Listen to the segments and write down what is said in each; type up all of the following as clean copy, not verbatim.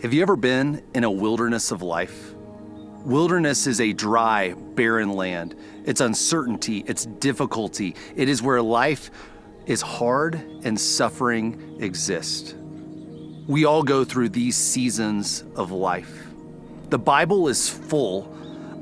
Have you ever been in a wilderness of life? Wilderness is a dry, barren land. It's uncertainty, it's difficulty. It is where life is hard and suffering exists. We all go through these seasons of life. The Bible is full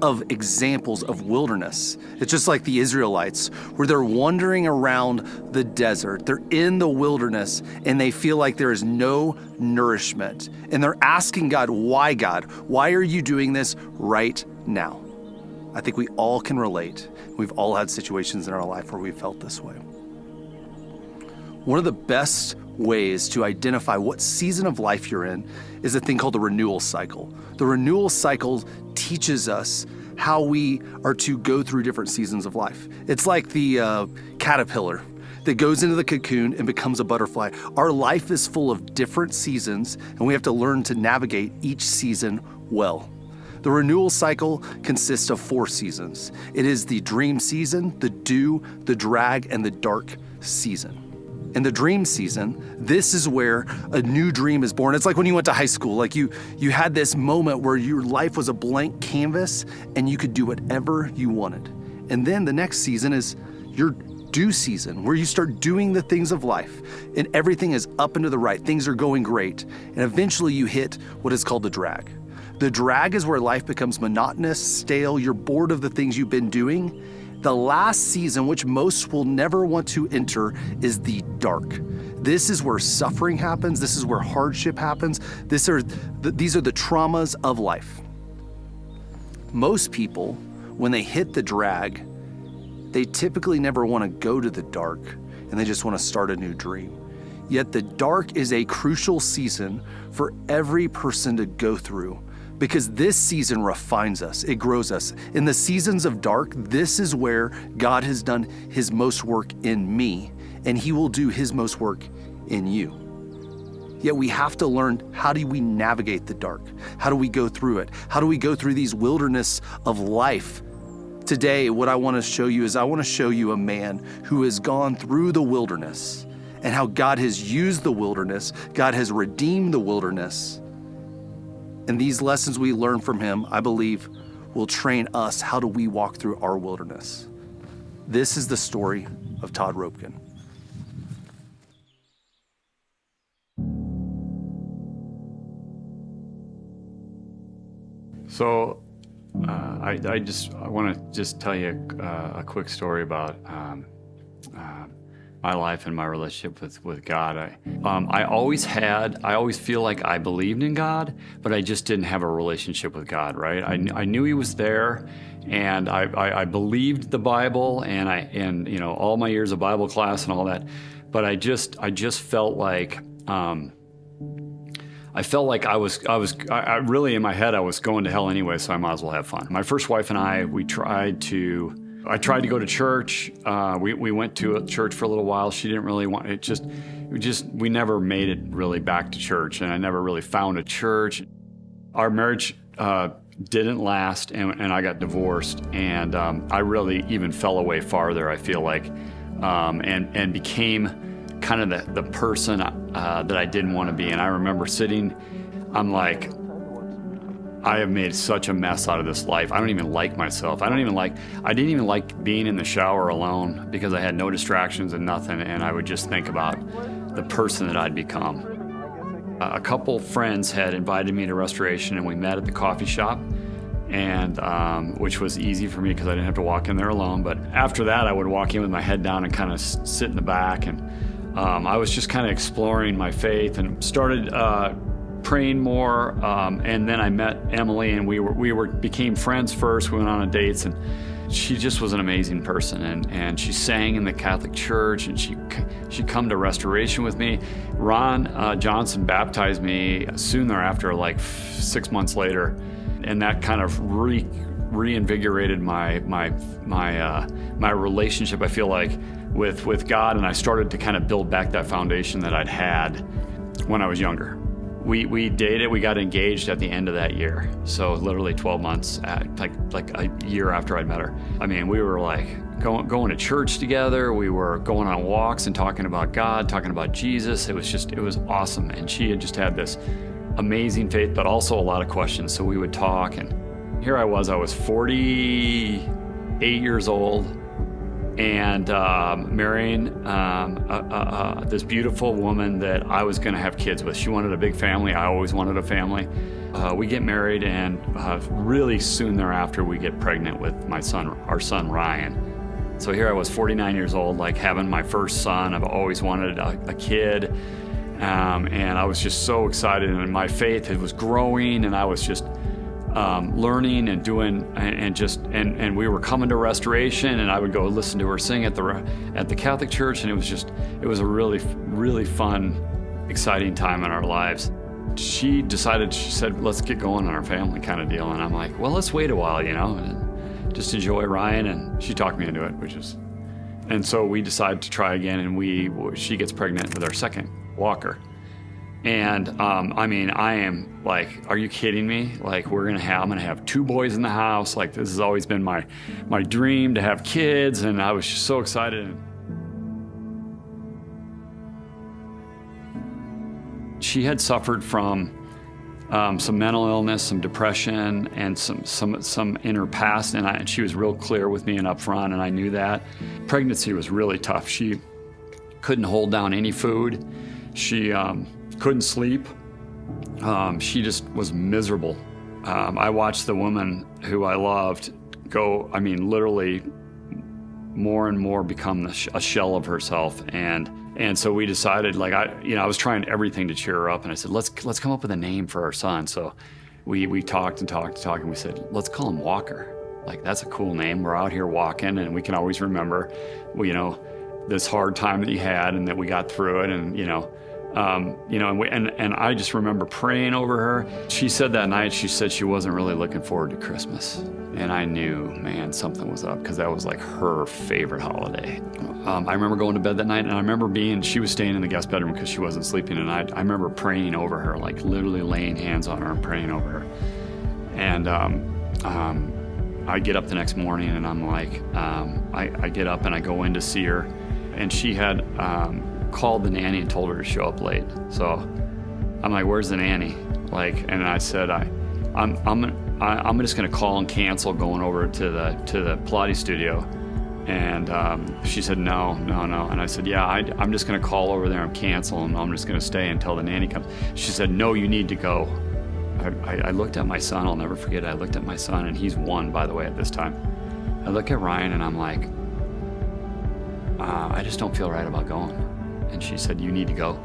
of examples of wilderness. It's just like the Israelites, where they're wandering around the desert. They're in the wilderness and they feel like there is no nourishment. And they're asking God, why God? Why are you doing this right now? I think we all can relate. We've all had situations in our life where we felt this way. One of the best ways to identify what season of life you're in is a thing called the renewal cycle. The renewal cycle teaches us how we are to go through different seasons of life. It's like the caterpillar that goes into the cocoon and becomes a butterfly. Our life is full of different seasons, and we have to learn to navigate each season well. The renewal cycle consists of 4 seasons. It is the dream season, the dew, the drag, and the dark season. In the dream season, this is where a new dream is born. It's like when you went to high school, like you had this moment where your life was a blank canvas and you could do whatever you wanted. And then the next season is your dew season, where you start doing the things of life and everything is up and to the right. Things are going great. And eventually you hit what is called the drag. The drag is where life becomes monotonous, stale. You're bored of the things you've been doing. The last season, which most will never want to enter, is the dark. This is where suffering happens. This is where hardship happens. These are the traumas of life. Most people, when they hit the drag, they typically never want to go to the dark, and they just want to start a new dream. Yet the dark is a crucial season for every person to go through, because this season refines us, it grows us. In the seasons of dark, this is where God has done his most work in me, and he will do his most work in you. Yet we have to learn, how do we navigate the dark? How do we go through it? How do we go through these wilderness of life? Today, what I want to show you is I want to show you a man who has gone through the wilderness and how God has used the wilderness, God has redeemed the wilderness. And these lessons we learn from him, I believe, will train us. How do we walk through our wilderness? This is the story of Todd Roebken. So I want to just tell you a quick story about my life and my relationship with God. I always feel like I believed in God, but I just didn't have a relationship with God, right? I knew he was there, and I believed the Bible, and you know, all my years of Bible class and all that, but I just felt like I really in my head I was going to hell anyway, so I might as well have fun. My first wife and I I tried to go to church. We went to a church for a little while. She didn't really want it. We never made it really back to church, and I never really found a church. Our marriage didn't last, and I got divorced, and I really even fell away farther, I feel like, and became kind of the person that I didn't want to be. And I remember sitting, I'm like, I have made such a mess out of this life. I don't even like myself. I didn't even like being in the shower alone because I had no distractions and nothing, and I would just think about the person that I'd become. A couple friends had invited me to Restoration, and we met at the coffee shop, and which was easy for me because I didn't have to walk in there alone. But after that, I would walk in with my head down and kind of sit in the back, and I was just kind of exploring my faith and started praying more, and then I met Emily, and we became friends first. We went on dates, and she just was an amazing person, and she sang in the Catholic Church, and she come to Restoration with me. Ron Johnson baptized me soon thereafter, like 6 months later, and that kind of reinvigorated my relationship, I feel like, with God, and I started to kind of build back that foundation that I'd had when I was younger. We dated, we got engaged at the end of that year. So literally 12 months, like a year after I'd met her. I mean, we were like going to church together. We were going on walks and talking about God, talking about Jesus. It was awesome. And she had just had this amazing faith, but also a lot of questions. So we would talk, and here I was 48 years old, and marrying this beautiful woman that I was going to have kids with. She wanted a big family. I always wanted a family. We get married, and really soon thereafter, we get pregnant with our son Ryan. So here I was, 49 years old, like having my first son. I've always wanted a kid, and I was just so excited. And my faith, it was growing, and I was just learning and doing, and we were coming to Restoration, and I would go listen to her sing at the Catholic Church, and it was a really, really fun, exciting time in our lives. She said, let's get going on our family kind of deal, and I'm like, well, let's wait a while, and just enjoy Ryan, and she talked me into it, and so we decided to try again, and she gets pregnant with our second, Walker. And I am like, are you kidding me? Like, I'm gonna have 2 boys in the house. Like, this has always been my dream to have kids, and I was just so excited. She had suffered from some mental illness, some depression, and some in her past, and she was real clear with me and upfront, and I knew that. Pregnancy was really tough. She couldn't hold down any food. She couldn't sleep. She just was miserable. I watched the woman who I loved go, literally more and more become a shell of herself. And so we decided, I was trying everything to cheer her up, and I said, let's come up with a name for our son. So we talked, and we said, let's call him Walker. Like, that's a cool name. We're out here walking, and we can always remember, this hard time that he had, and that we got through it, and and I just remember praying over her. She said that night, she said she wasn't really looking forward to Christmas. And I knew, man, something was up, because that was like her favorite holiday. I remember going to bed that night, and I remember she was staying in the guest bedroom because she wasn't sleeping, and I remember praying over her, like literally laying hands on her and praying over her. And I get up the next morning, and I'm like, I get up and I go in to see her, and she had called the nanny and told her to show up late. So I'm like, where's the nanny? And I said, I'm just gonna call and cancel going over to the Pilates studio. And she said, no. And I said, yeah, I'm just gonna call over there and cancel, and I'm just gonna stay until the nanny comes. She said, no, you need to go. I looked at my son, I'll never forget it. I looked at my son, and he's 1, by the way, at this time. I look at Ryan, and I'm like, I just don't feel right about going. And she said, you need to go.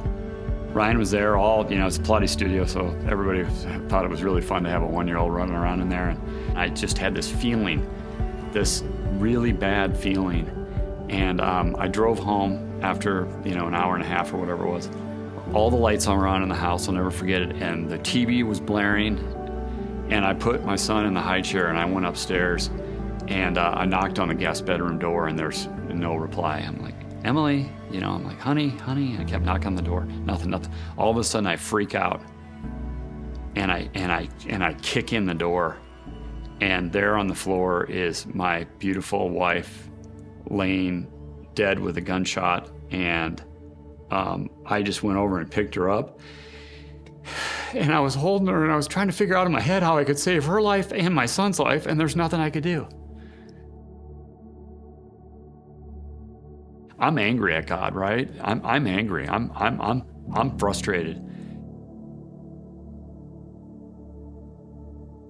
Ryan was there it's a Pilates studio, so everybody thought it was really fun to have a 1-year-old running around in there. And I just had this feeling, this really bad feeling. And I drove home after, an hour and a half or whatever it was. All the lights were on in the house, I'll never forget it. And the TV was blaring. And I put my son in the high chair, and I went upstairs, and I knocked on the guest bedroom door, and there's no reply. I'm like, Emily, I'm like, honey. And I kept knocking on the door, nothing. All of a sudden I freak out, and I kick in the door, and there on the floor is my beautiful wife laying dead with a gunshot. And I just went over and picked her up, and I was holding her, and I was trying to figure out in my head how I could save her life and my son's life, and there's nothing I could do. I'm angry at God, right? I'm angry. I'm frustrated.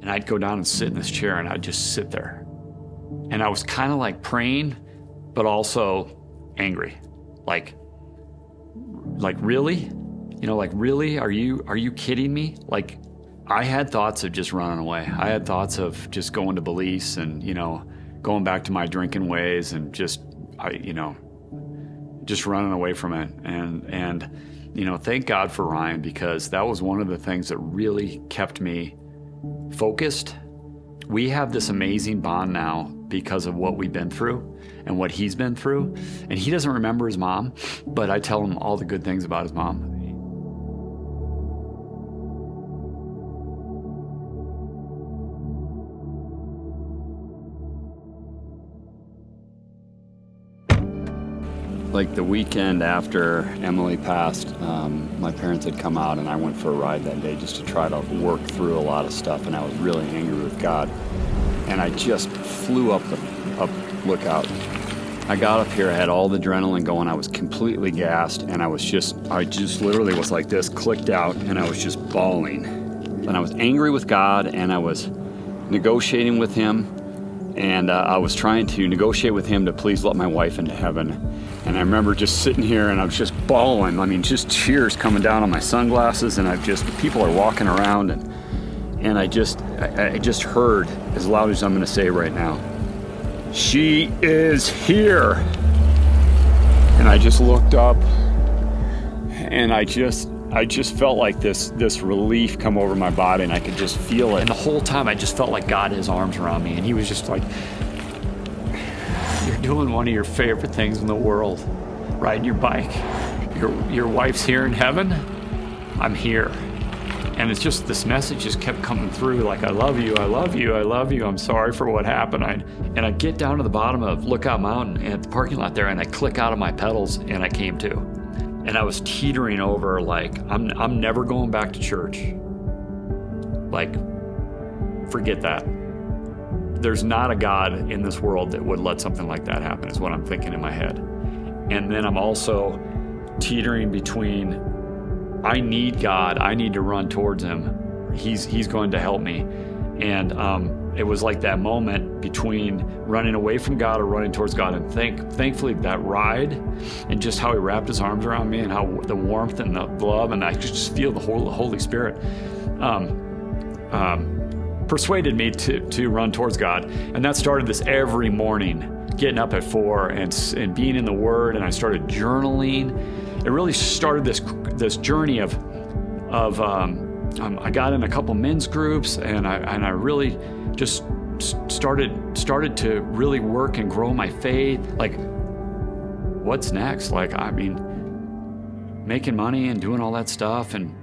And I'd go down and sit in this chair, and I'd just sit there. And I was kind of like praying, but also angry. Like really? Really? Are you kidding me? Like, I had thoughts of just running away. I had thoughts of just going to Belize and, going back to my drinking ways, and just running away from it. And thank God for Ryan, because that was one of the things that really kept me focused. We have this amazing bond now because of what we've been through and what he's been through. And he doesn't remember his mom, but I tell him all the good things about his mom. Like the weekend after Emily passed, my parents had come out and I went for a ride that day just to try to work through a lot of stuff, and I was really angry with God. And I just flew up Lookout. I got up here, I had all the adrenaline going, I was completely gassed, and I just literally was like this, clicked out, and I was just bawling. And I was angry with God, and I was negotiating with him, and I was trying to negotiate with him to please let my wife into heaven. And I remember just sitting here, and I was just bawling. I mean, just tears coming down on my sunglasses, and people are walking around, and I just heard, as loud as I'm going to say right now, "She is here." And I just looked up, and I just felt like this relief come over my body, and I could just feel it. And the whole time I just felt like God had his arms around me, and he was just like, "You're doing one of your favorite things in the world, riding your bike. Your wife's here in heaven. I'm here." And it's just, this message just kept coming through, like, "I love you, I love you, I love you. I'm sorry for what happened." And I get down to the bottom of Lookout Mountain at the parking lot there, and I click out of my pedals, and I came to. And I was teetering over, like, I'm never going back to church. Like, forget that. There's not a God in this world that would let something like that happen, is what I'm thinking in my head. And then I'm also teetering between, I need God, I need to run towards him. He's going to help me. And it was like that moment between running away from God or running towards God. And thankfully that ride, and just how he wrapped his arms around me, and how the warmth and the love, and I could just feel the Holy Spirit persuaded me to run towards God. And that started this every morning, getting up at 4 and being in the Word. And I started journaling. It really started this journey of I got in a couple men's groups, and I really just started to really work and grow my faith. Like, what's next? Like, I mean, making money and doing all that stuff and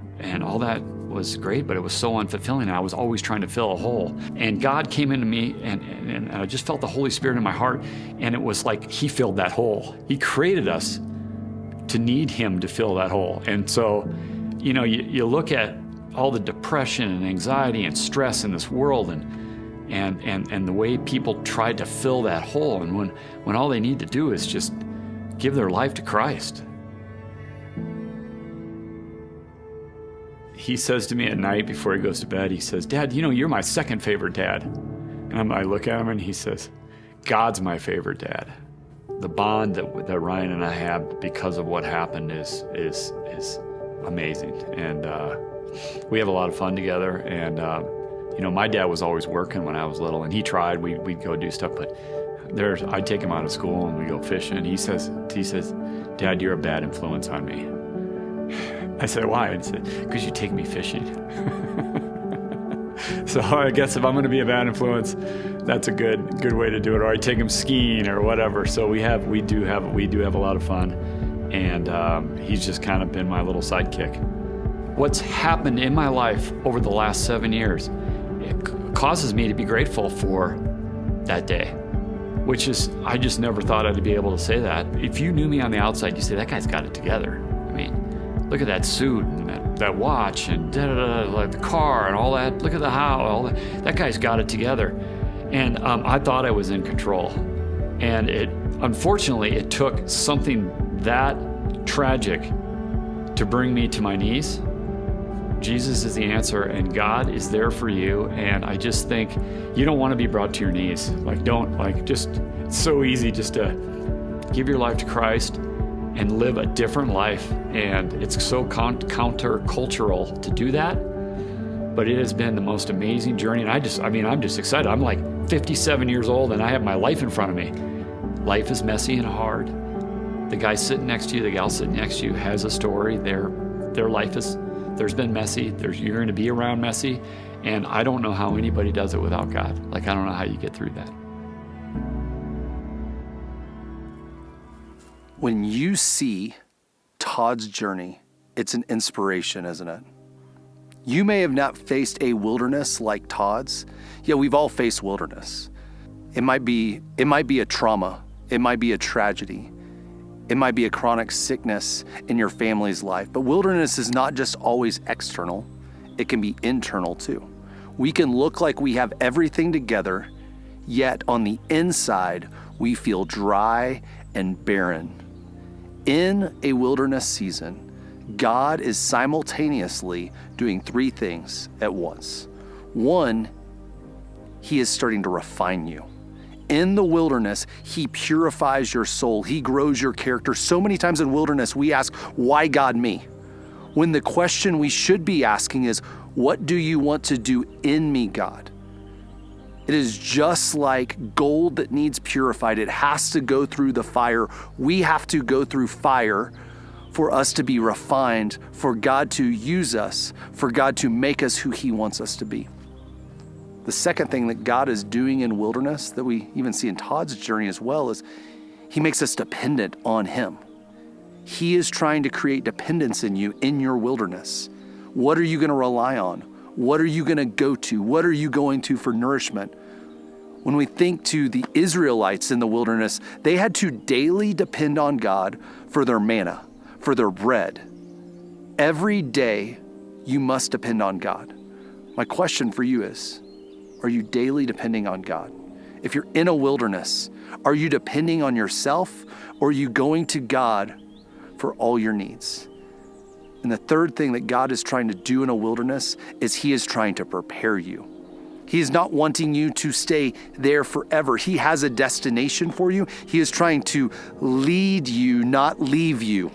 all that was great, but it was so unfulfilling. I was always trying to fill a hole. And God came into me, and I just felt the Holy Spirit in my heart, and it was like he filled that hole. He created us to need him to fill that hole. And so, you look at all the depression and anxiety and stress in this world, and the way people tried to fill that hole, and when all they need to do is just give their life to Christ. He says to me at night before he goes to bed, he says, "Dad, you're my second favorite dad." And I look at him, and he says, "God's my favorite dad." The bond that Ryan and I have because of what happened is amazing. And we have a lot of fun together. And, my dad was always working when I was little, and he tried. We'd go do stuff, but I'd take him out of school, and we'd go fishing. He says, "Dad, you're a bad influence on me." I said, "Why?" He said, "Because you take me fishing." So I guess if I'm going to be a bad influence, that's a good way to do it. Or I take him skiing or whatever. So we do have a lot of fun, and he's just kind of been my little sidekick. What's happened in my life over the last 7 years, it causes me to be grateful for that day, which is, I just never thought I'd be able to say that. If you knew me on the outside, you say, "That guy's got it together." I mean, look at that suit and that watch and like the car and all that. Look at the house, all that. That guy's got it together. And I thought I was in control. And unfortunately, it took something that tragic to bring me to my knees. Jesus is the answer, and God is there for you. And I just think you don't want to be brought to your knees. It's so easy just to give your life to Christ and live a different life. And it's so counter-cultural to do that. But it has been the most amazing journey. And I'm just excited. I'm like 57 years old, and I have my life in front of me. Life is messy and hard. The guy sitting next to you, the gal sitting next to you has a story. Their life there's been messy. You're going to be around messy. And I don't know how anybody does it without God. I don't know how you get through that. When you see Todd's journey, it's an inspiration, isn't it? You may have not faced a wilderness like Todd's. Yeah, we've all faced wilderness. It might be a trauma. It might be a tragedy. It might be a chronic sickness in your family's life, but wilderness is not just always external. It can be internal too. We can look like we have everything together, yet on the inside, we feel dry and barren. In a wilderness season, God is simultaneously doing three things at once. One, He is starting to refine you. In the wilderness, He purifies your soul. He grows your character. So many times in wilderness, we ask, why God me? When the question we should be asking is, what do you want to do in me, God? It is just like gold that needs purified. It has to go through the fire. We have to go through fire for us to be refined, for God to use us, for God to make us who He wants us to be. The second thing that God is doing in wilderness that we even see in Todd's journey as well is He makes us dependent on Him. He is trying to create dependence in you in your wilderness. What are you going to rely on? What are you going to go to? What are you going to for nourishment? When we think to the Israelites in the wilderness, they had to daily depend on God for their manna, for their bread. Every day, you must depend on God. My question for you is, are you daily depending on God? If you're in a wilderness, are you depending on yourself, or are you going to God for all your needs? And the third thing that God is trying to do in a wilderness is He is trying to prepare you. He is not wanting you to stay there forever. He has a destination for you. He is trying to lead you, not leave you.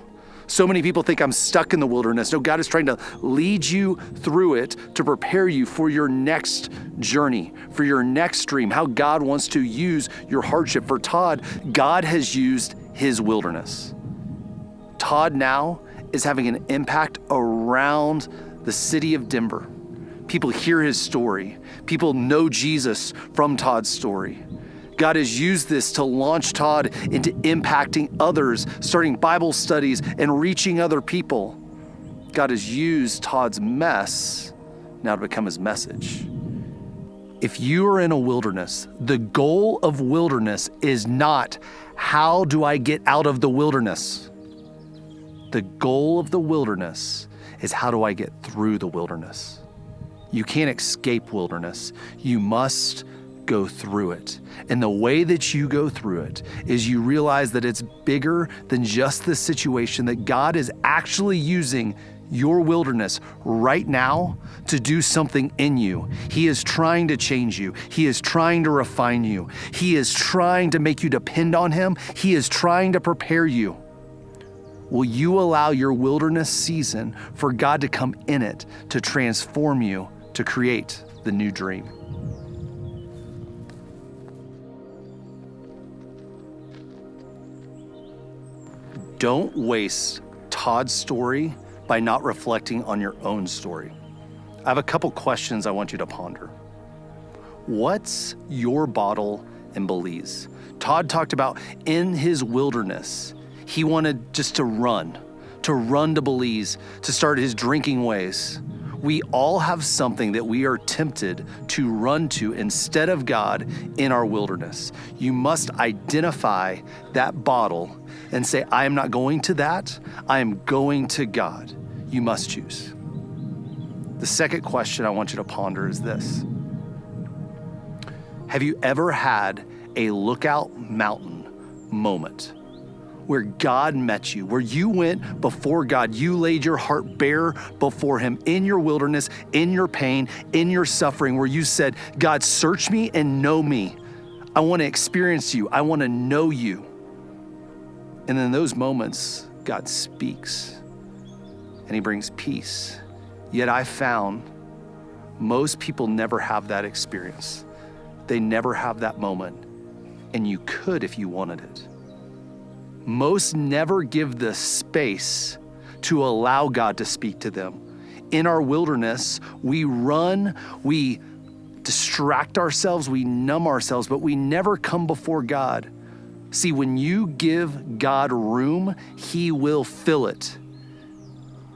So many people think I'm stuck in the wilderness. No, God is trying to lead you through it to prepare you for your next journey, for your next dream, how God wants to use your hardship. For Todd, God has used his wilderness. Todd now is having an impact around the city of Denver. People hear his story. People know Jesus from Todd's story. God has used this to launch Todd into impacting others, starting Bible studies and reaching other people. God has used Todd's mess now to become his message. If you are in a wilderness, the goal of wilderness is not, how do I get out of the wilderness? The goal of the wilderness is, how do I get through the wilderness? You can't escape wilderness. You must go through it. And the way that you go through it is you realize that it's bigger than just the situation, that God is actually using your wilderness right now to do something in you. He is trying to change you. He is trying to refine you. He is trying to make you depend on Him. He is trying to prepare you. Will you allow your wilderness season for God to come in it, to transform you, to create the new dream? Don't waste Todd's story by not reflecting on your own story. I have a couple questions I want you to ponder. What's your bottle in Belize? Todd talked about in his wilderness, he wanted just to run to Belize, to start his drinking ways. We all have something that we are tempted to run to instead of God in our wilderness. You must identify that bottle and say, I am not going to that. I am going to God. You must choose. The second question I want you to ponder is this. Have you ever had a lookout mountain moment where God met you, where you went before God, you laid your heart bare before Him in your wilderness, in your pain, in your suffering, where you said, God, search me and know me. I want to experience you. I want to know you. And in those moments, God speaks and He brings peace. Yet I found most people never have that experience. They never have that moment. And you could if you wanted it. Most never give the space to allow God to speak to them. In our wilderness, we run, we distract ourselves, we numb ourselves, but we never come before God. See, when you give God room, He will fill it.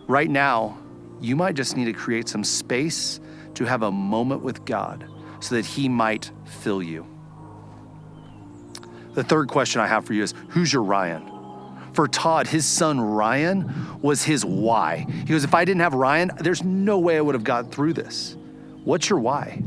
Right now, you might just need to create some space to have a moment with God so that He might fill you. The third question I have for you is, who's your Ryan? For Todd, his son Ryan was his why. He goes, if I didn't have Ryan, there's no way I would have gotten through this. What's your why?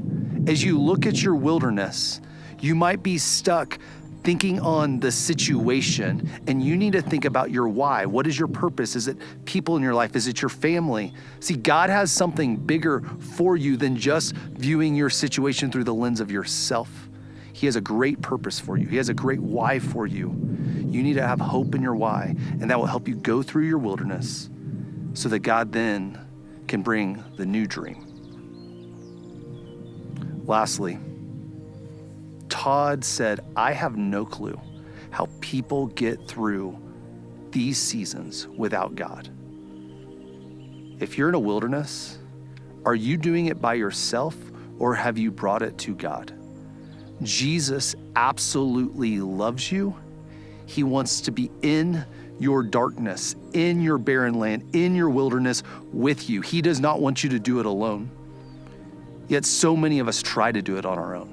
As you look at your wilderness, you might be stuck thinking on the situation, and you need to think about your why. What is your purpose? Is it people in your life? Is it your family? See, God has something bigger for you than just viewing your situation through the lens of yourself. He has a great purpose for you. He has a great why for you. You need to have hope in your why, and that will help you go through your wilderness so that God then can bring the new dream. Lastly, Todd said, I have no clue how people get through these seasons without God. If you're in a wilderness, are you doing it by yourself or have you brought it to God? Jesus absolutely loves you. He wants to be in your darkness, in your barren land, in your wilderness with you. He does not want you to do it alone. Yet so many of us try to do it on our own.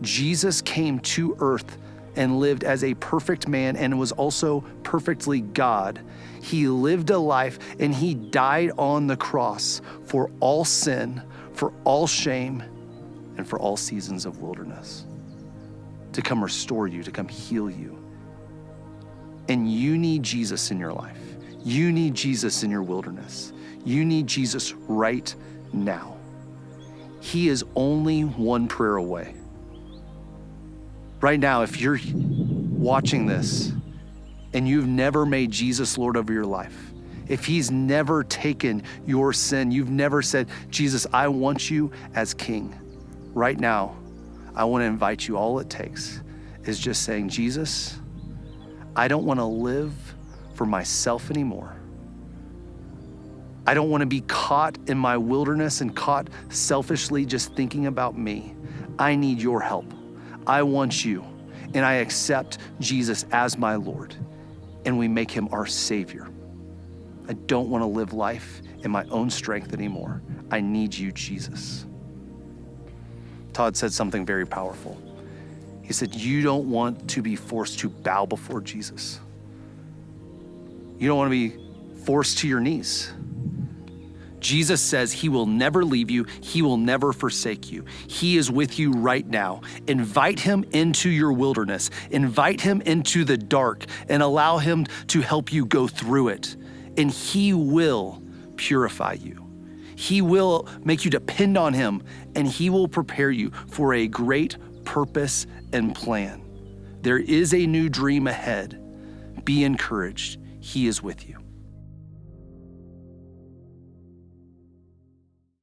Jesus came to earth and lived as a perfect man and was also perfectly God. He lived a life and he died on the cross for all sin, for all shame, and for all seasons of wilderness, to come restore you, to come heal you. And you need Jesus in your life. You need Jesus in your wilderness. You need Jesus right now. He is only one prayer away. Right now, if you're watching this and you've never made Jesus Lord over your life, if he's never taken your sin, you've never said, Jesus, I want you as King. Right now, I want to invite you. All it takes is just saying, Jesus, I don't want to live for myself anymore. I don't want to be caught in my wilderness and caught selfishly just thinking about me. I need your help. I want you, and I accept Jesus as my Lord, and we make him our Savior. I don't want to live life in my own strength anymore. I need you, Jesus. Todd said something very powerful. He said, you don't want to be forced to bow before Jesus. You don't want to be forced to your knees. Jesus says he will never leave you. He will never forsake you. He is with you right now. Invite him into your wilderness. Invite him into the dark and allow him to help you go through it. And he will purify you. He will make you depend on him, and he will prepare you for a great purpose and plan. There is a new dream ahead. Be encouraged. He is with you.